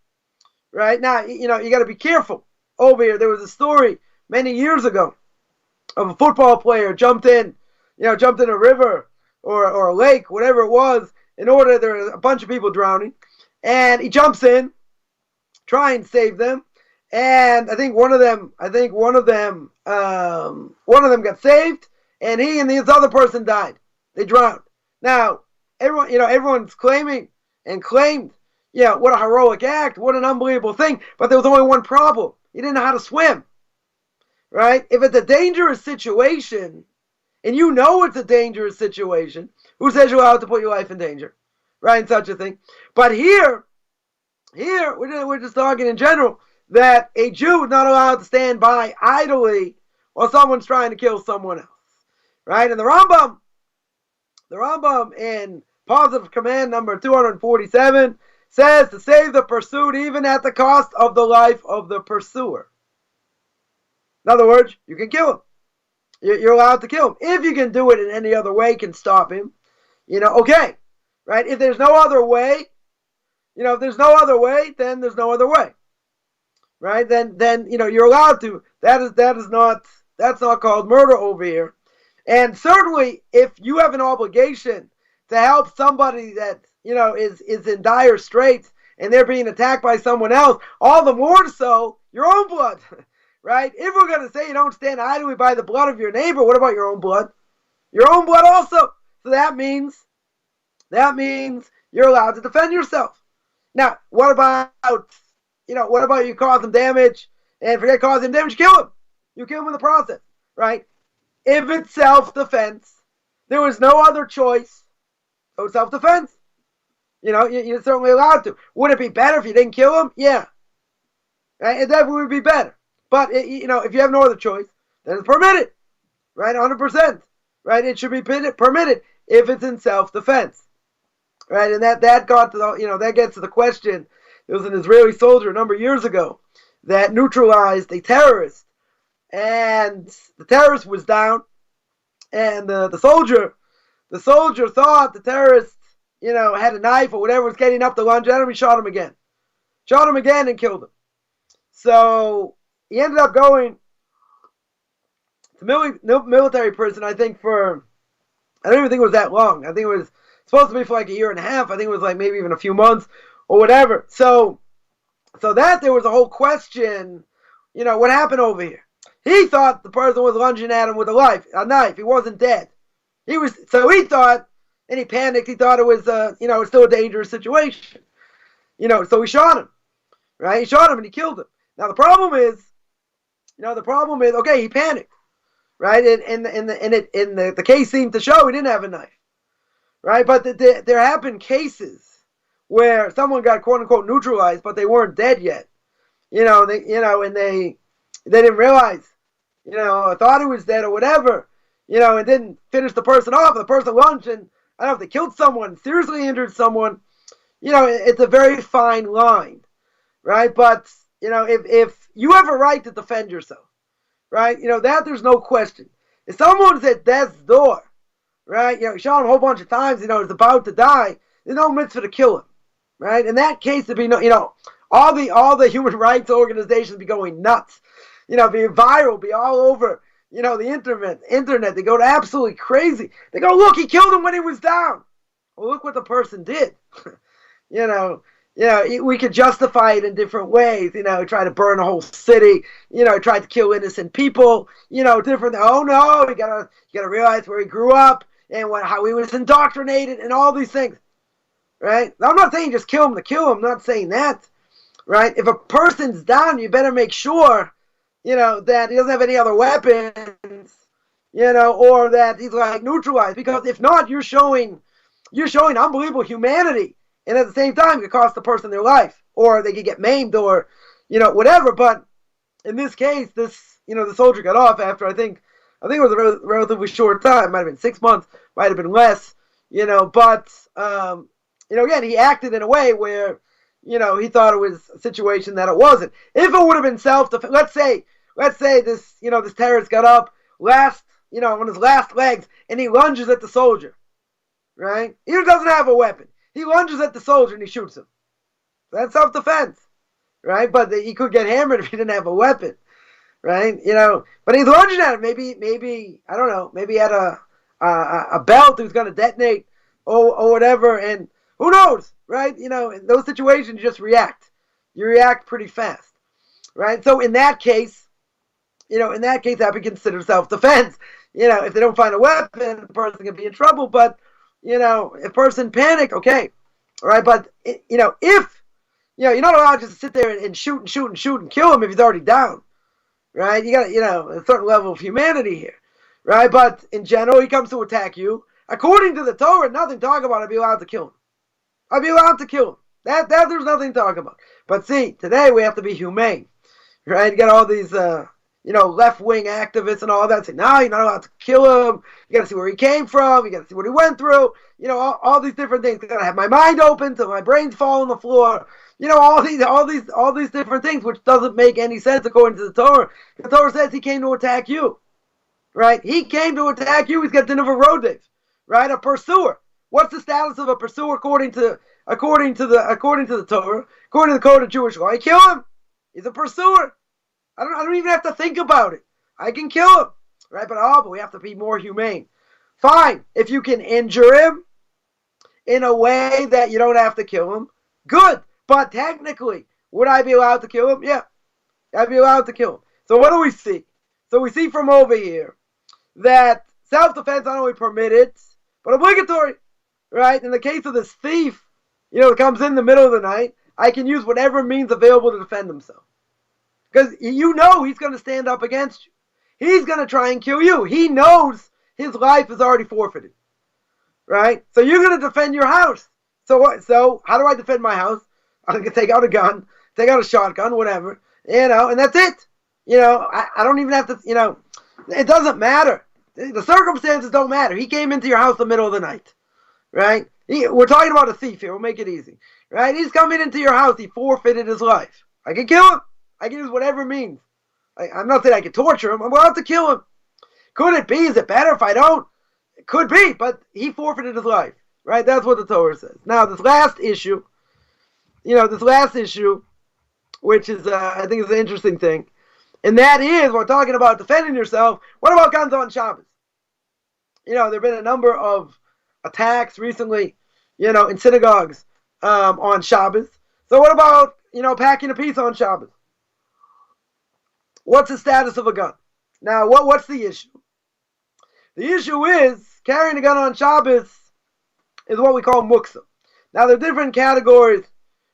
right? Now, you got to be careful. Over here, there was a story many years ago of a football player jumped in a river or a lake, whatever it was, there were a bunch of people drowning, and he jumps in, try and save them. And I think one of them got saved, and he and this other person died. They drowned. Now, everyone's claimed, what a heroic act, what an unbelievable thing. But there was only one problem: he didn't know how to swim. Right? If it's a dangerous situation, and it's a dangerous situation, who says you're allowed to put your life in danger? Right? In such a thing. But here we're just talking in general, that a Jew is not allowed to stand by idly while someone's trying to kill someone else, right? And the Rambam in Positive Command number 247 says to save the pursued even at the cost of the life of the pursuer. In other words, you can kill him. You're allowed to kill him. If you can do it in any other way, can stop him, okay, right? If there's no other way, if there's no other way, then there's no other way. Right? Then you're allowed to. That's not called murder over here. And certainly, if you have an obligation to help somebody that is in dire straits and they're being attacked by someone else, all the more so your own blood. Right? If we're going to say you don't stand idly by the blood of your neighbor, what about your own blood? Your own blood also. So that means you're allowed to defend yourself. Now, what about you cause him damage, and forget causing damage, you kill him. You kill him in the process, right? If it's self-defense, there was no other choice, so self-defense. You're certainly allowed to. Would it be better if you didn't kill him? Yeah. Right? It definitely would be better. But, if you have no other choice, then it's permitted, right? 100%, right? It should be permitted if it's in self-defense, right? And that got to that gets to the question. There was an Israeli soldier a number of years ago that neutralized a terrorist, and the terrorist was down, and the soldier thought the terrorist, had a knife or whatever, was getting up to lunge at him. He shot him again and killed him. So he ended up going to military prison, I think I don't even think it was that long. I think it was supposed to be for like a year and a half. I think it was like maybe even a few months or whatever. So that there was a whole question, what happened over here? He thought the person was lunging at him with a knife. He wasn't dead. So he thought, and he panicked. He thought it was, still a dangerous situation. So he shot him, right? He shot him and he killed him. Now the problem is, okay, he panicked, right? And the case seemed to show he didn't have a knife, right? But there have been cases where someone got quote unquote neutralized, but they weren't dead yet. And they didn't realize, thought he was dead or whatever, and didn't finish the person off. The person lunged and I don't know if they killed someone, seriously injured someone. It's a very fine line, right? But if you have a right to defend yourself, right? That there's no question. If someone's at death's door, right, you shot him a whole bunch of times, he's about to die, there's no mitzvah to kill him, right? In that case, there'd be no, all the human rights organizations be going nuts, be viral, be all over, the internet. They go absolutely crazy. They go, look, he killed him when he was down. Well, look what the person did. We could justify it in different ways. Try to burn a whole city. Tried to kill innocent people. Different. Oh no, you gotta realize where he grew up and how he was indoctrinated and all these things, right? Now, I'm not saying just kill him to kill him. I'm not saying that, right? If a person's down, you better make sure, that he doesn't have any other weapons, or that he's like neutralized. Because if not, you're showing unbelievable humanity. And at the same time, it could cost the person their life, or they could get maimed, or, whatever. But in this case, the soldier got off after, I think it was a relatively short time. It might have been 6 months, might have been less, But, again, he acted in a way where, he thought it was a situation that it wasn't. If it would have been self-defense, let's say this, this terrorist got up on his last legs, and he lunges at the soldier, right? He doesn't have a weapon. He lunges at the soldier and he shoots him. That's self-defense, right? But he could get hammered if he didn't have a weapon, right? But he's lunging at him. Maybe I don't know. Maybe he had a belt who's going to detonate or whatever, and who knows, right? In those situations, you just react. You react pretty fast, right? So in that case, that would be considered self-defense. If they don't find a weapon, the person can be in trouble. But if a person panic, okay, all right. But if you're not allowed to just sit there and shoot and kill him if he's already down, right? You got a certain level of humanity here, right? But in general, he comes to attack you. According to the Torah, nothing to talk about. I'd be allowed to kill him. I'd be allowed to kill him. That there's nothing to talk about. But see, today we have to be humane, right? You got all these left-wing activists and all that say, no, you're not allowed to kill him. You got to see where he came from. You got to see what he went through. All these different things. I got to have my mind open till my brains fall on the floor. All these different things, which doesn't make any sense according to the Torah. The Torah says he came to attack you, right? He came to attack you. He's got din of a rodev, right? A pursuer. What's the status of a pursuer according to the Torah? According to the code of Jewish law? You kill him. He's a pursuer. I don't even have to think about it. I can kill him, right? But we have to be more humane. Fine, if you can injure him in a way that you don't have to kill him, good. But technically, would I be allowed to kill him? Yeah, I'd be allowed to kill him. So what do we see? So we see from over here that self-defense not only permitted, but obligatory, right? In the case of this thief, that comes in the middle of the night, I can use whatever means available to defend himself. Because he's going to stand up against you. He's going to try and kill you. He knows his life is already forfeited, right? So you're going to defend your house. So what? So how do I defend my house? I'm going to take out a gun, take out a shotgun, whatever, and that's it. I don't even have to, it doesn't matter. The circumstances don't matter. He came into your house in the middle of the night, right? We're talking about a thief here. We'll make it easy, right? He's coming into your house. He forfeited his life. I can kill him. I can use whatever means. I'm not saying I can torture him. I'm allowed to kill him. Could it be? Is it better if I don't? It could be, but he forfeited his life, right? That's what the Torah says. Now, this last issue, which is, I think is an interesting thing, and that is, we're talking about defending yourself. What about guns on Shabbos? There have been a number of attacks recently, in synagogues on Shabbos. So what about, packing a piece on Shabbos? What's the status of a gun? Now, what's the issue? The issue is carrying a gun on Shabbos is what we call muksa. Now, there are different categories.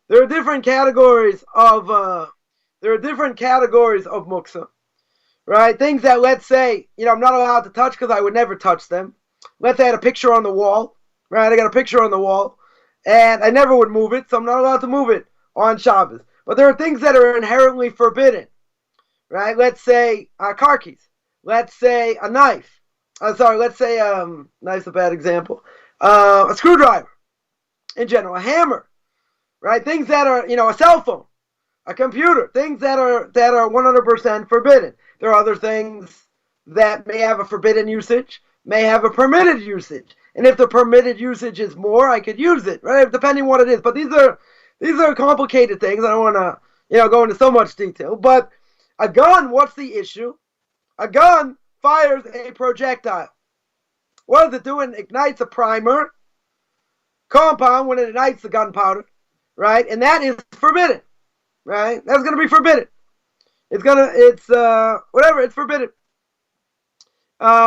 There are different categories of muksa, right? Things that, let's say, I'm not allowed to touch because I would never touch them. Let's say I had a picture on the wall, right? I got a picture on the wall, and I never would move it, so I'm not allowed to move it on Shabbos. But there are things that are inherently forbidden. Right? Let's say car keys. Let's say a knife. Let's say knife's a bad example. A screwdriver. In general, a hammer. Right? Things that are, a cell phone, a computer. Things that are 100% forbidden. There are other things that may have a forbidden usage, may have a permitted usage. And if the permitted usage is more, I could use it, right? Depending on what it is. But these are complicated things. I don't want to, go into so much detail. But a gun, what's the issue? A gun fires a projectile. What does it do? It ignites a primer compound when it ignites the gunpowder, right? And that is forbidden, right? That's going to be forbidden. It's forbidden.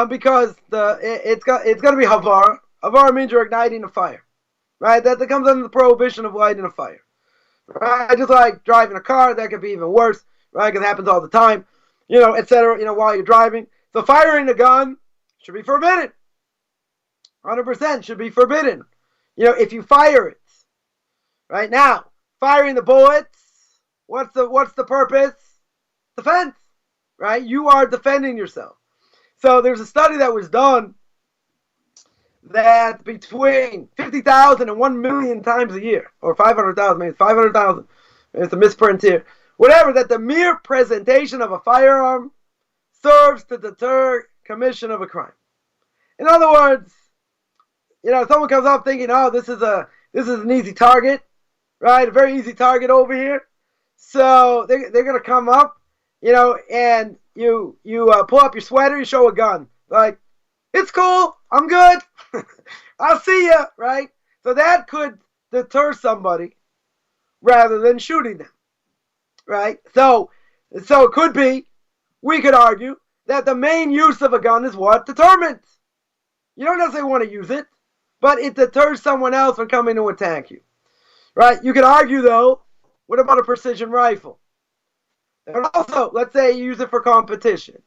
Because it's going to be havara. Havara means you're igniting a fire, right? That comes under the prohibition of lighting a fire, right? Just like driving a car, that could be even worse, right? Because it happens all the time, etc. While you're driving. So firing a gun should be forbidden. 100% should be forbidden. If you fire it, right? Now, firing the bullets, what's the purpose? Defense, right? You are defending yourself. So there's a study that was done that between 50,000 and 1 million times a year, or 500,000, maybe it's 500,000, it's a misprint here, whatever, that the mere presentation of a firearm serves to deter commission of a crime. In other words, someone comes up thinking, oh, this is an easy target, right? A very easy target over here. So they're going to come up, and you pull up your sweater, you show a gun. Like, it's cool, I'm good, I'll see ya, right? So that could deter somebody rather than shooting them, right? So it could be, we could argue, that the main use of a gun is what? Deterrent. You don't necessarily want to use it, but it deters someone else from coming to attack you, right? You could argue, though, what about a precision rifle? And also, let's say you use it for competition,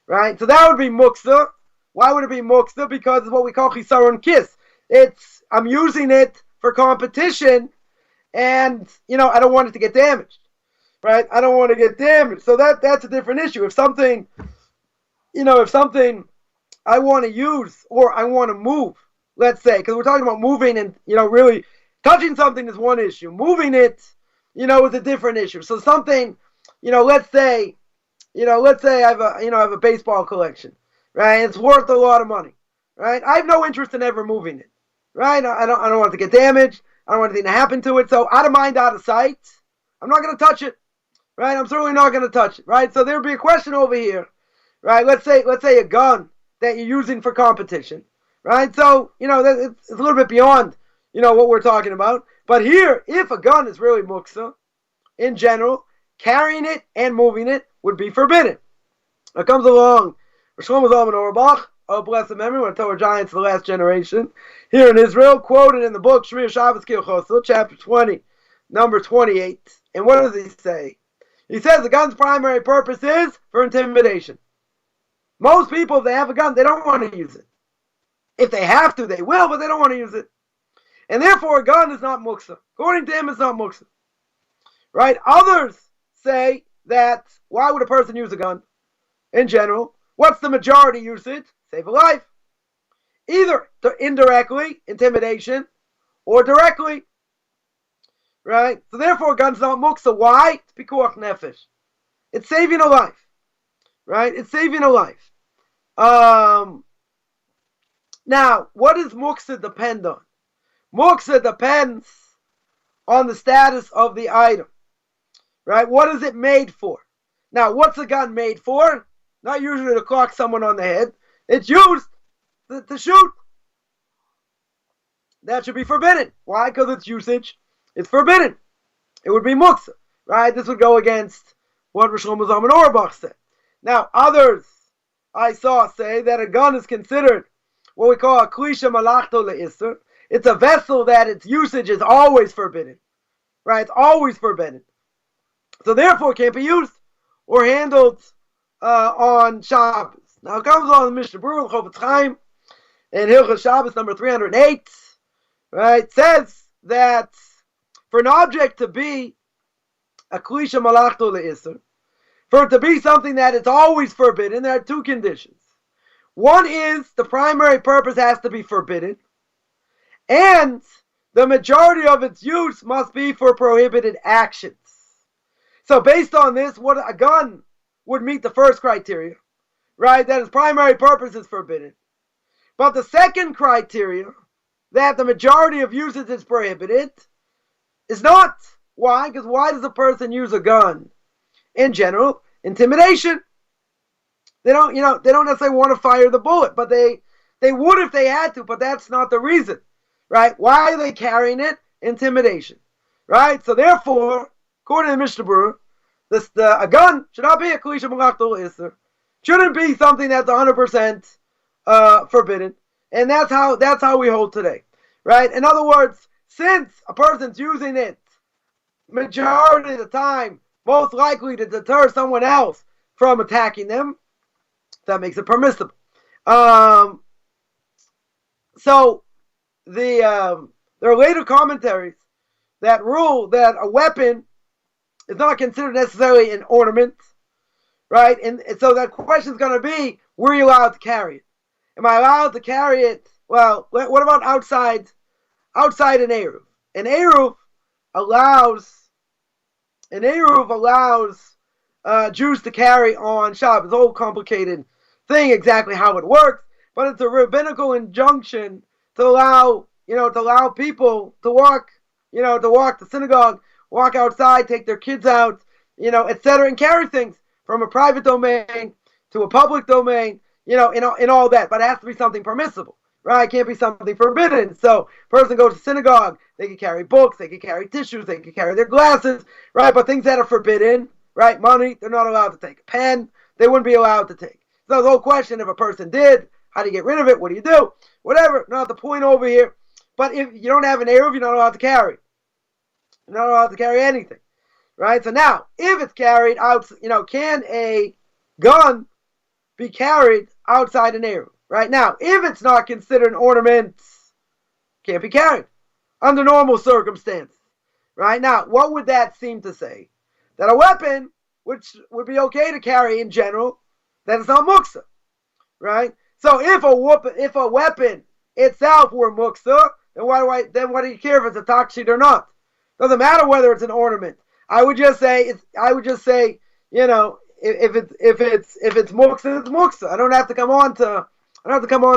right? So that would be muksa. Why would it be muksa? Because it's what we call chisaron kiss. I'm using it for competition, and I don't want it to get damaged, right? I don't want to get damaged. So that's a different issue. If something I want to use or I want to move, let's say, because we're talking about moving and really touching something is one issue. Moving it, is a different issue. So something. Let's say I have a baseball collection, right? It's worth a lot of money, right? I have no interest in ever moving it, right? I don't want it to get damaged. I don't want anything to happen to it. So out of mind, out of sight. I'm not going to touch it, right? I'm certainly not going to touch it, right? So there would be a question over here, right? Let's say a gun that you're using for competition, right? So it's a little bit beyond what we're talking about. But here, if a gun is really muksa, in general, carrying it and moving it would be forbidden. It comes along Shulman Auerbach, of blessed memory, one of the Torah giants of the last generation, here in Israel, quoted in the book Shmir Shabbos Kilchoso, chapter 20, number 28. And what does he say? He says the gun's primary purpose is for intimidation. Most people, if they have a gun, they don't want to use it. If they have to, they will, but they don't want to use it. And therefore, a gun is not muksa. According to him, it's not muksa. Right? Others say that, why would a person use a gun? In general, what's the majority usage? Save a life. Either indirectly, intimidation, or directly. Right? So therefore, a gun's not muksa. Why? It's pikuach nefesh. It's saving a life. Right? It's saving a life. Now, what does muksa depend on? Muksa depends on the status of the item. Right? What is it made for? Now, what's a gun made for? Not usually to clock someone on the head. It's used to shoot. That should be forbidden. Why? Because its usage is forbidden. It would be muksa. Right? This would go against what Rosh Hashanah Auerbach said. Now, others I saw say that a gun is considered what we call a klisha malachto le'isser. It's a vessel that its usage is always forbidden. Right? It's always forbidden. So therefore it can't be used or handled on Shabbos. Now it comes on the Mishnah Berurah, Rabbi Chaim, in Hilchos Shabbos number 308, right? It says that for an object to be a klisha malachto le'isser, for it to be something that is always forbidden, there are two conditions. One is the primary purpose has to be forbidden, and the majority of its use must be for prohibited actions. So based on this, what a gun would meet the first criteria, right, that its primary purpose is forbidden. But the second criteria, that the majority of usage is prohibited, is not. Why? Because why does a person use a gun? In general, intimidation. They don't necessarily want to fire the bullet, but they would if they had to, but that's not the reason, right? Why are they carrying it? Intimidation, right? So therefore, according to the Mishnah Berurah, a gun should not be a kli shemalachto iser. Shouldn't be something that's 100% forbidden, and that's how we hold today, right? In other words, since a person's using it majority of the time, most likely to deter someone else from attacking them, that makes it permissible. So there are later commentaries that rule that a weapon is not considered necessarily an ornament, right? And so that question is going to be, were you allowed to carry it? Am I allowed to carry it? Well, what about outside an Eruv? An Eruv allows Jews to carry on Shabbos. It's a whole complicated thing exactly how it works, but it's a rabbinical injunction to allow people to walk to synagogue, walk outside, take their kids out, etc., and carry things from a private domain to a public domain, in all that. But it has to be something permissible, right? It can't be something forbidden. So, person goes to synagogue, they can carry books, they can carry tissues, they can carry their glasses, right? But things that are forbidden, right? Money, they're not allowed to take. A pen, they wouldn't be allowed to take. So the whole question, if a person did, how do you get rid of it? What do you do? Whatever, not the point over here. But if you don't have an Eruv, you're not allowed to carry. You're not allowed to carry anything, right? So now, if it's carried out, can a gun be carried outside an Eruv? Right now, if it's not considered an ornament, can't be carried under normal circumstances. Right now, what would that seem to say? That a weapon, which would be okay to carry in general, that is not muksa, right? So if a weapon itself were muksa, then what do you care if it's a takshed or not? Doesn't matter whether it's an ornament. I would just say, if it's muksa, it's muksa. I don't have to come on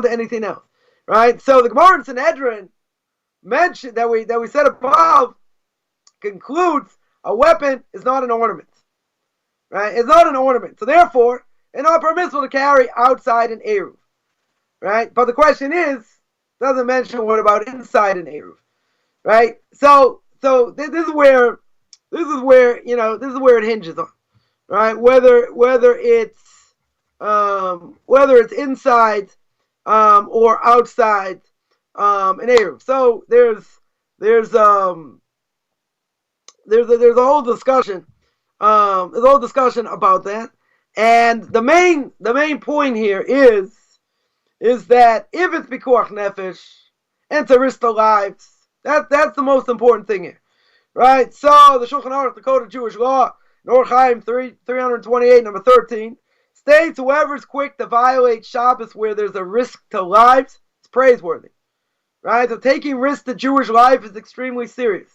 to anything else, right? So the Gemara in Sanhedrin mentioned that we said above concludes a weapon is not an ornament, right? It's not an ornament. So therefore, it's not permissible to carry outside an Eruv, right? But the question is, doesn't mention what about inside an Eruv, right? So this is where it hinges on, right? Whether it's inside or outside an Eruv. So there's a whole discussion. There's a whole discussion about that. And the main point here is that if it's pikuach nefesh and to risk the lives, that's the most important thing here, right? So the Shulchan Aruch, the Code of Jewish Law, Orach Chaim 328, number 13, states whoever is quick to violate Shabbos where there's a risk to lives, it's praiseworthy, right? So taking risk to Jewish life is extremely serious,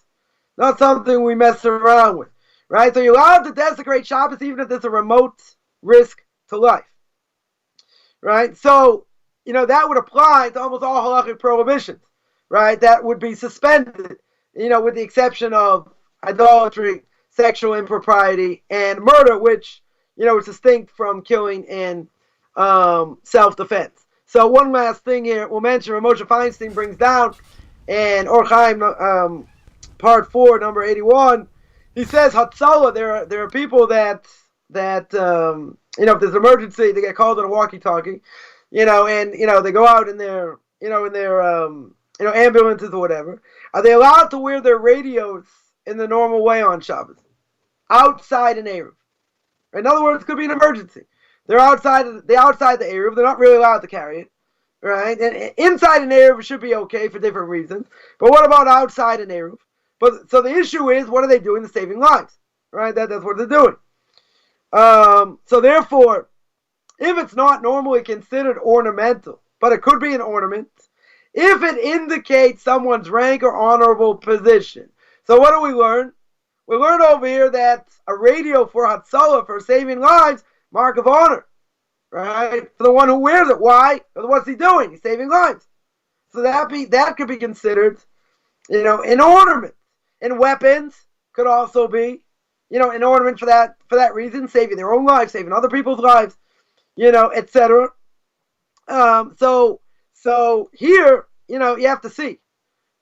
not something we mess around with, right? So you're allowed to desecrate Shabbos even if there's a remote risk to life, right? So, that would apply to almost all halachic prohibitions, right? That would be suspended, with the exception of idolatry, sexual impropriety, and murder, which, is distinct from killing and self-defense. So one last thing here, we'll mention Moshe Feinstein brings down, and Orach Chaim, part 4, number 81, he says, Hatzalah, there are people that if there's an emergency, they get called on a walkie-talkie, and they go out in their ambulances or whatever. Are they allowed to wear their radios in the normal way on Shabbos, outside an Eruv? In other words, it could be an emergency. They're outside the Eruv. They're not really allowed to carry it, right? And inside an Eruv it should be okay for different reasons. But what about outside an Eruv? So the issue is, what are they doing to saving lives, right? That's what they're doing. So therefore, if it's not normally considered ornamental, but it could be an ornament, if it indicates someone's rank or honorable position. So what do we learn? We learn over here that a radio for Hatzalah, for saving lives, mark of honor. right? For the one who wears it. Why? What's he doing? He's saving lives. So that could be considered, an ornament. And weapons could also be, an ornament for that reason, saving their own lives, saving other people's lives, etc. So here, you have to see,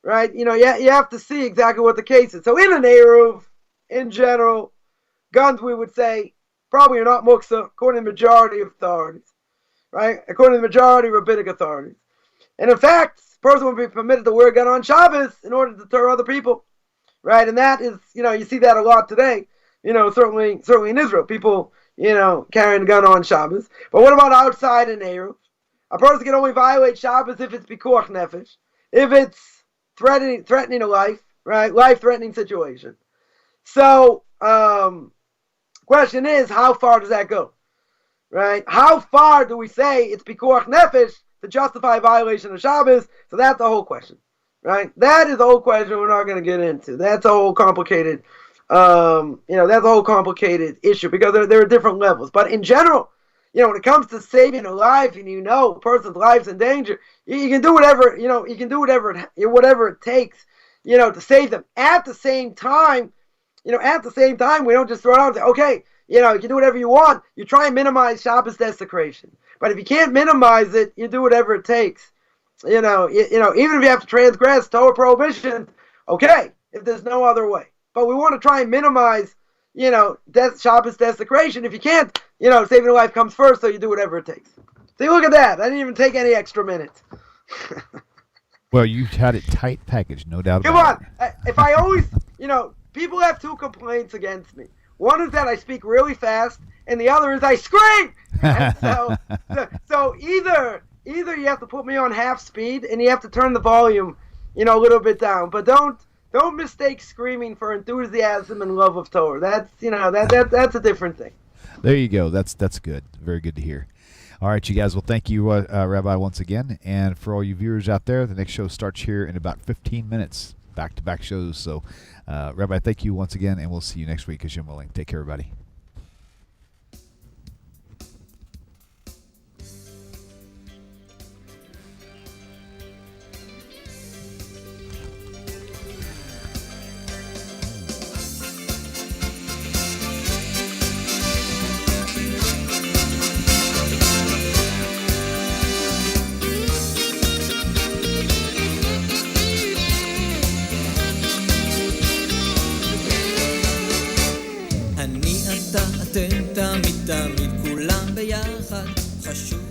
right? You have to see exactly what the case is. So in an Eruv, in general, guns, we would say, probably are not muksa, according to the majority of authorities, right? According to the majority of rabbinic authorities. And in fact, a person would be permitted to wear a gun on Shabbos in order to deter other people, right? And that is, you see that a lot today, certainly in Israel, people, carrying a gun on Shabbos. But what about outside an Eruv? A person can only violate Shabbos if it's pikuach nefesh, if it's threatening a life, right? Life-threatening situation. So, question is, how far does that go, right? How far do we say it's pikuach nefesh to justify a violation of Shabbos? So that's the whole question, right? That is the whole question we're not going to get into. That's a whole complicated, that's a whole complicated issue because there are different levels. But in general, when it comes to saving a life and a person's life's in danger, you can do whatever, you can do whatever it takes, to save them. At the same time, we don't just throw it out and say, okay, you can do whatever you want. You try and minimize Shabbos desecration. But if you can't minimize it, you do whatever it takes. Even if you have to transgress Torah prohibition, okay, if there's no other way. But we want to try and minimize, Shabbos desecration. If you can't, saving a life comes first, so you do whatever it takes. See, look at that. I didn't even take any extra minutes. Well, you had it tight packaged, no doubt Come about on. it. If I always, people have two complaints against me. One is that I speak really fast, and the other is I scream. And so either you have to put me on half speed, and you have to turn the volume, a little bit down. But don't mistake screaming for enthusiasm and love of Torah. That's that's a different thing. There you go. That's good. Very good to hear. All right, you guys. Well, thank you, Rabbi, once again. And for all you viewers out there, the next show starts here in about 15 minutes. Back-to-back shows. So, Rabbi, thank you once again, and we'll see you next week, Hashem willing. Take care, everybody. אתם תמיד כולם ביחד חשוב